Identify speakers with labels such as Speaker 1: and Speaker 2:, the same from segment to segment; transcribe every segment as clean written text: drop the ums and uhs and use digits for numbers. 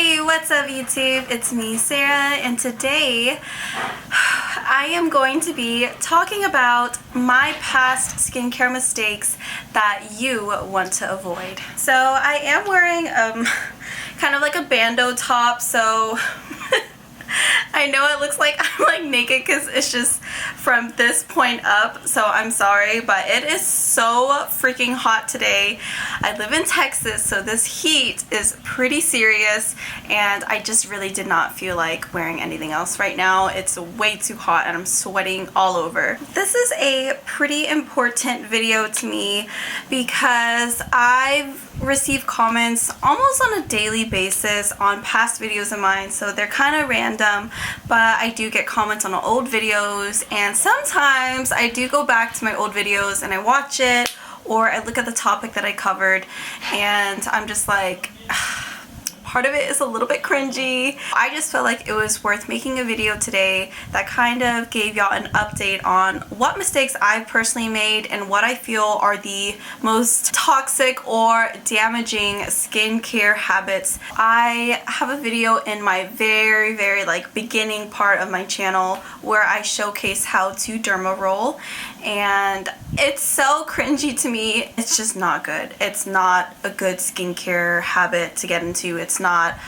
Speaker 1: Hey, what's up YouTube? It's me, Sarah, and today I am going to be talking about my past skincare mistakes that you want to avoid. So I am wearing kind of like a bandeau top, so I know it looks like I'm like naked because it's just from this point up, so I'm sorry, but it is so freaking hot today. I live in Texas, so this heat is pretty serious, and I just really did not feel like wearing anything else right now. It's way too hot and I'm sweating all over. This is a pretty important video to me because I've received comments almost on a daily basis on past videos of mine, so they're kind of random, but I do get comments on old videos, and sometimes I do go back to my old videos and I watch it, or I look at the topic that I covered and I'm just like, part of it is a little bit cringy. I just felt like it was worth making a video today that kind of gave y'all an update on what mistakes I've personally made and what I feel are the most toxic or damaging skincare habits. I have a video in my very like beginning part of my channel where I showcase how to derma roll, and it's so cringy to me. It's just not good. It's not a good skincare habit to get into. It's not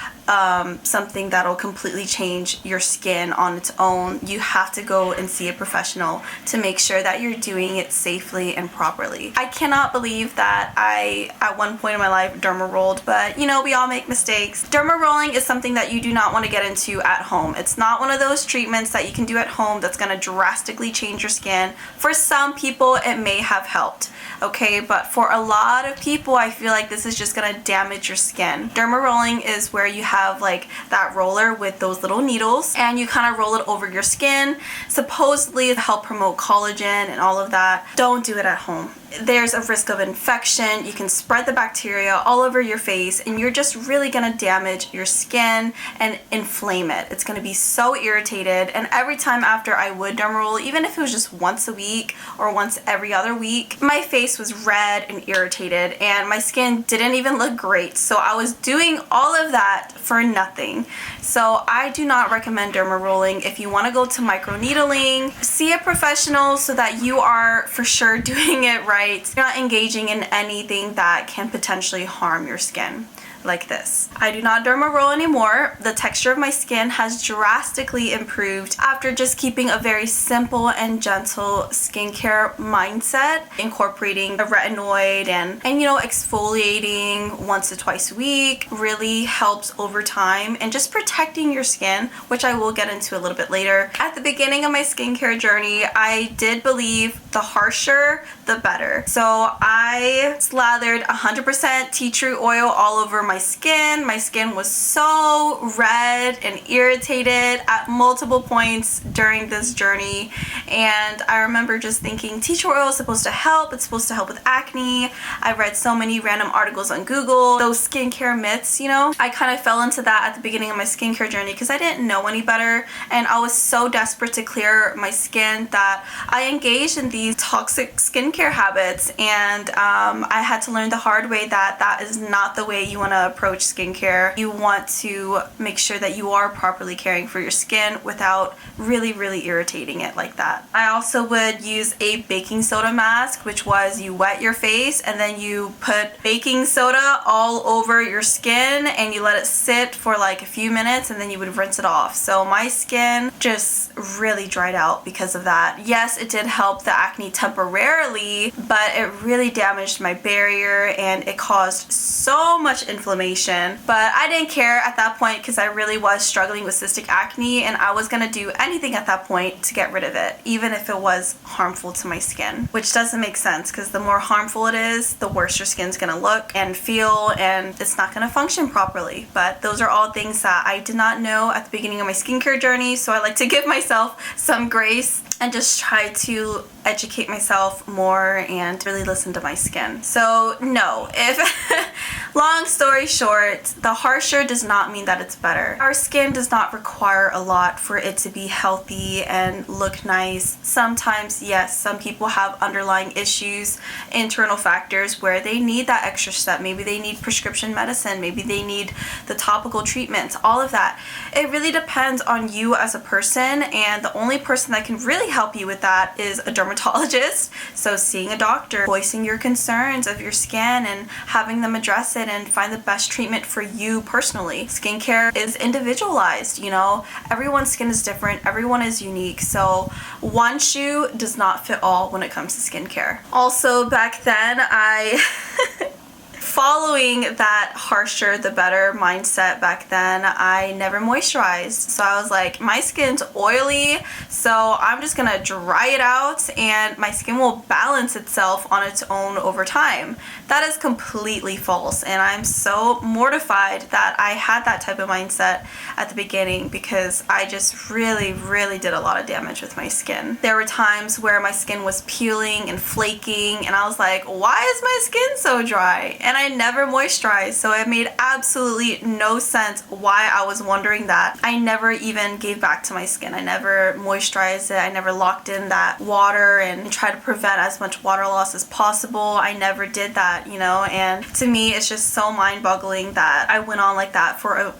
Speaker 1: something that'll completely change your skin on its own. You have to go and see a professional to make sure that you're doing it safely and properly. I cannot believe that I, at one point in my life, derma rolled, but you know, we all make mistakes. Derma rolling is something that you do not want to get into at home. It's not one of those treatments that you can do at home that's going to drastically change your skin. For some people, it may have helped, okay, but for a lot of people, I feel like this is just going to damage your skin. Derma rolling is where you have like that roller with those little needles and you kind of roll it over your skin, supposedly to help promote collagen and all of that. Don't do it at home. There's a risk of infection. You can spread the bacteria all over your face and you're just really gonna damage your skin and inflame it. It's gonna be so irritated, and every time after I would derma roll, even if it was just once a week or once every other week, my face was red and irritated and my skin didn't even look great. So I was doing all of that for nothing. So I do not recommend derma rolling. If you want to go to microneedling, see a professional so that you are for sure doing it right. You're not engaging in anything that can potentially harm your skin like this. I do not derma roll anymore. The texture of my skin has drastically improved after just keeping a very simple and gentle skincare mindset, incorporating a retinoid and you know, exfoliating once or twice a week really helps over time, and just protecting your skin, which I will get into a little bit later. At the beginning of my skincare journey, I did believe the harsher the better. So I slathered 100% tea tree oil all over my skin. My skin was so red and irritated at multiple points during this journey, and I remember just thinking tea tree oil is supposed to help. It's supposed to help with acne. I read so many random articles on Google, those skincare myths, you know. I kind of fell into that at the beginning of my skincare journey because I didn't know any better, and I was so desperate to clear my skin that I engaged in these toxic skincare habits, and I had to learn the hard way that that is not the way you want to approach skincare. You want to make sure that you are properly caring for your skin without really irritating it like that. I also would use a baking soda mask, which was you wet your face and then you put baking soda all over your skin and you let it sit for like a few minutes and then you would rinse it off. So my skin just really dried out because of that. Yes, it did help the acne temporarily, but it really damaged my barrier and it caused so much inflammation. But I didn't care at that point because I really was struggling with cystic acne, and I was gonna do anything at that point to get rid of it, even if it was harmful to my skin, which doesn't make sense because the more harmful it is, the worse your skin's gonna look and feel, and it's not gonna function properly. But those are all things that I did not know at the beginning of my skincare journey, so I like to give myself some grace. and just try to educate myself more and really listen to my skin. So no, if long story short, the harsher does not mean that it's better. Our skin does not require a lot for it to be healthy and look nice. Sometimes, yes, some people have underlying issues, internal factors where they need that extra step. Maybe they need prescription medicine, maybe they need the topical treatments, all of that. It really depends on you as a person, and the only person that can really help you with that is a dermatologist. So seeing a doctor, voicing your concerns of your skin and having them address it and find the best treatment for you personally. Skincare is individualized, you know, everyone's skin is different, everyone is unique, so one shoe does not fit all when it comes to skincare. Also, back then following that harsher the better mindset back then, I never moisturized. So I was like, my skin's oily, so I'm just gonna dry it out and my skin will balance itself on its own over time. That is completely false, and I'm so mortified that I had that type of mindset at the beginning because I just really did a lot of damage with my skin. There were times where my skin was peeling and flaking and I was like, why is my skin so dry? And I never moisturized, so it made absolutely no sense why I was wondering that. I never even gave back to my skin. I never moisturized it. I never locked in that water and tried to prevent as much water loss as possible. I never did that, you know, and to me it's just so mind-boggling that I went on like that for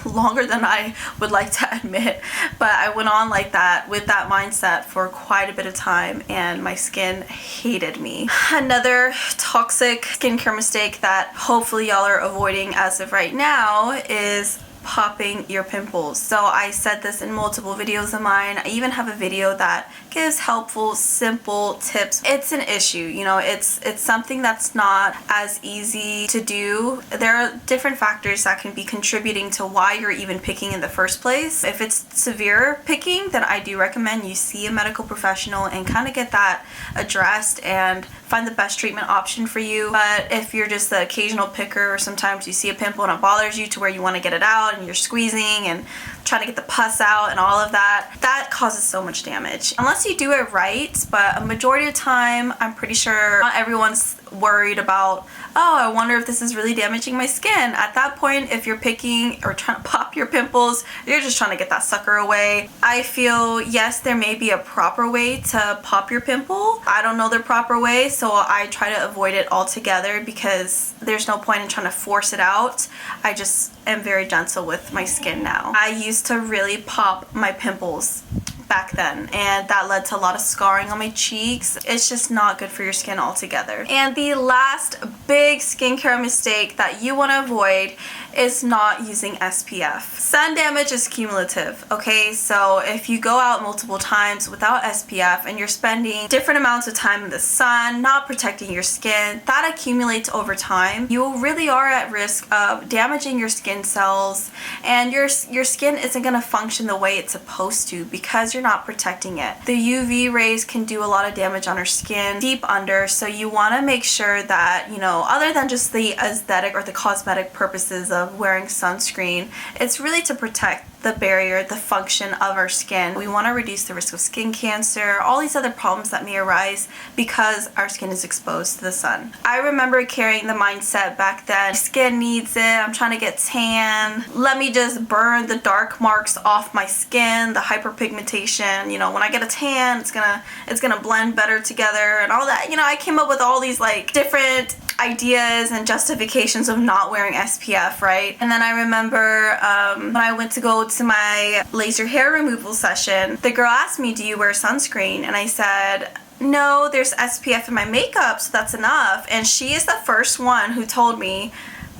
Speaker 1: longer than I would like to admit, but I went on like that with that mindset for quite a bit of time and my skin hated me. Another toxic skincare mistake that hopefully y'all are avoiding as of right now is popping your pimples. So I said this in multiple videos of mine. I even have a video that gives helpful, simple tips. It's an issue, you know, it's something that's not as easy to do. There are different factors that can be contributing to why you're even picking in the first place. If it's severe picking, then I do recommend you see a medical professional and kind of get that addressed and find the best treatment option for you. But if you're just the occasional picker, or sometimes you see a pimple and it bothers you to where you want to get it out and you're squeezing and trying to get the pus out and all of that, that causes so much damage. Unless you do it right, but a majority of the time, I'm pretty sure not everyone's worried about, oh, I wonder if this is really damaging my skin. At that point, if you're picking or trying to pop your pimples, you're just trying to get that sucker away. I feel, yes, there may be a proper way to pop your pimple. I don't know the proper way, so I try to avoid it altogether because there's no point in trying to force it out. I just am very gentle with my skin now. I used to really pop my pimples back then, and that led to a lot of scarring on my cheeks. It's just not good for your skin altogether. And the last big skincare mistake that you want to avoid is not using SPF. Sun damage is cumulative, okay? So if you go out multiple times without SPF and you're spending different amounts of time in the sun, not protecting your skin, that accumulates over time. You really are at risk of damaging your skin cells, and your skin isn't gonna function the way it's supposed to because you're not protecting it. The UV rays can do a lot of damage on our skin deep under, so you wanna make sure that, you know, other than just the aesthetic or the cosmetic purposes of wearing sunscreen, it's really to protect the barrier, the function of our skin. We want to reduce the risk of skin cancer, all these other problems that may arise because our skin is exposed to the sun. I remember carrying the mindset back then, skin needs it, I'm trying to get tan, let me just burn the dark marks off my skin, the hyperpigmentation, you know, when I get a tan, it's gonna blend better together and all that. You know, I came up with all these like different ideas and justifications of not wearing SPF, right? And then I remember when I went to go to my laser hair removal session, the girl asked me, do you wear sunscreen? And I said, no, there's SPF in my makeup, so that's enough. And she is the first one who told me,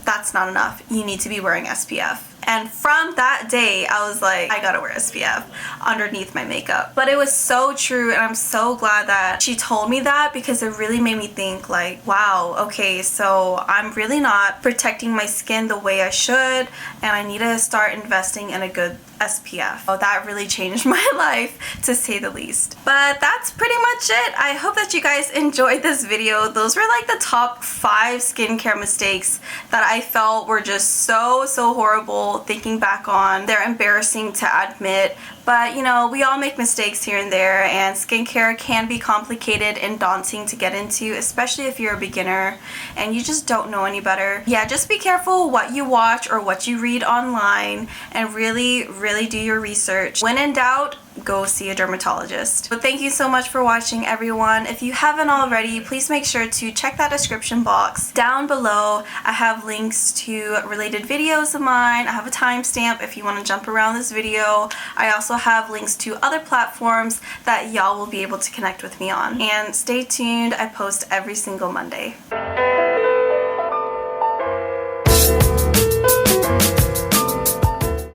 Speaker 1: that's not enough, you need to be wearing SPF. And from that day, I was like, I gotta wear SPF underneath my makeup. But it was so true, and I'm so glad that she told me that because it really made me think like, wow, okay, so I'm really not protecting my skin the way I should, and I need to start investing in a good SPF. Oh, that really changed my life, to say the least. But that's pretty much it. I hope that you guys enjoyed this video. Those were like the top 5 skincare mistakes that I felt were just so horrible people thinking back on. They're embarrassing to admit, but you know, we all make mistakes here and there, and skincare can be complicated and daunting to get into, especially if you're a beginner and you just don't know any better. Yeah, just be careful what you watch or what you read online, and really do your research. When in doubt, go see a dermatologist. But thank you so much for watching, everyone. If you haven't already, please make sure to check that description box down below. I have links to related videos of mine. I have a timestamp if you want to jump around this video. I also have links to other platforms that y'all will be able to connect with me on. And stay tuned, I post every single Monday.